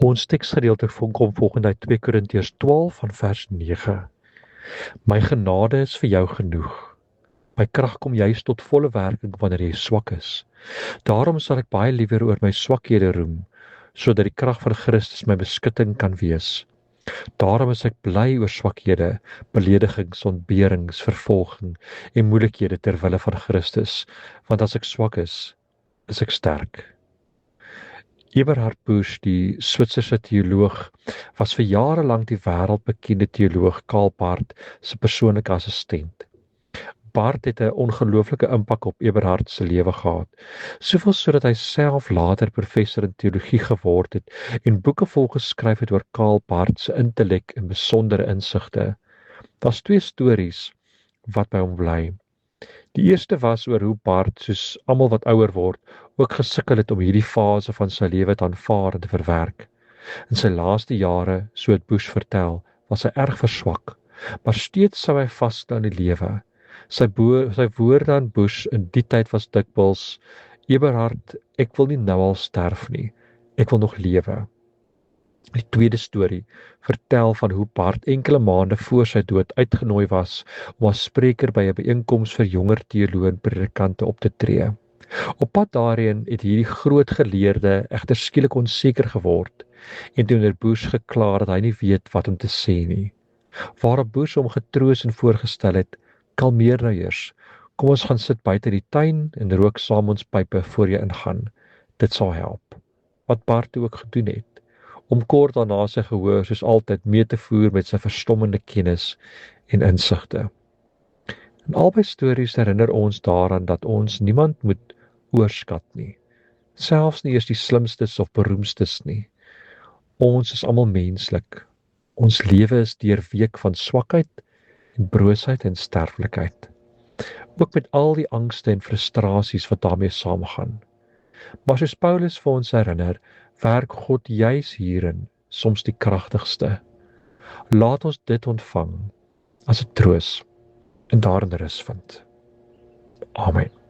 Ons teksgedeelte kom volgende uit 2 Korintiërs 12 van vers 9. My genade is vir jou genoeg. My krag kom juis tot volle werking wanneer jy swak is. Daarom sal ek baie liewer oor my swakhede roem, sodat die krag van Christus my beskutting kan wees. Daarom is ek bly oor swakhede, beledigings, ontberings, vervolging en moeilikhede ter wille van Christus, want as ek swak is ek sterk. Eberhard Busch, die Switserse teoloog, was vir jare lank die wêreldbekende teoloog Karl Barth se persoonlike assistent. Barth het 'n ongelooflike impak op Eberhard se lewe gehad, soveel sodat hy self later professor in teologie geword het en boeke vol geskryf het oor Karl Barth se intellek en besondere insigte. Daar's 2 stories wat by hom bly. Die eerste was oor hoe Barth, soos almal wat ouer word, ook gesukkel het om hierdie fase van sy lewe te aanvaar en te verwerk. In sy laaste jare, so het Busch vertel, was hy erg verswak, maar steeds sou hy vasstou aan die lewe. Sy woorde aan Busch in die tyd was dikwels: Eberhard, ek wil nie nou al sterf nie, ek wil nog lewe. Die tweede storie vertel van hoe Barth enkele maande voor sy dood uitgenooi was om as spreker by 'n byeenkoms vir jonger teoloë en predikante op te tree. Op pad daarheen het hierdie groot geleerde egter skielik onseker geword en teenoor Busch gekla dat hy nie weet wat om te sê nie. Waarop Busch hom getroos en voorgestel het: kalmeer nou eers. Kom ons gaan sit buite die tuin en rook saam ons pype voor jy ingaan. Dit sal help. Wat Barth ook gedoen het, om kort daarna sy gehoor soos altyd mee te voer met sy verstommende kennis en insigte. In albei stories herinner ons daaraan dat ons niemand moet oorskat nie, selfs nie eers die slimstes of beroemdstes nie. Ons is almal menslik. Ons lewe is deurweek van swakheid en broosheid en sterflikheid, ook met al die angste en frustrasies wat daarmee saamgaan. Maar soos Paulus vir ons herinner, werk God juis hierin soms die kragtigste. Laat ons dit ontvang as 'n troos en daarin rus vind. Amen.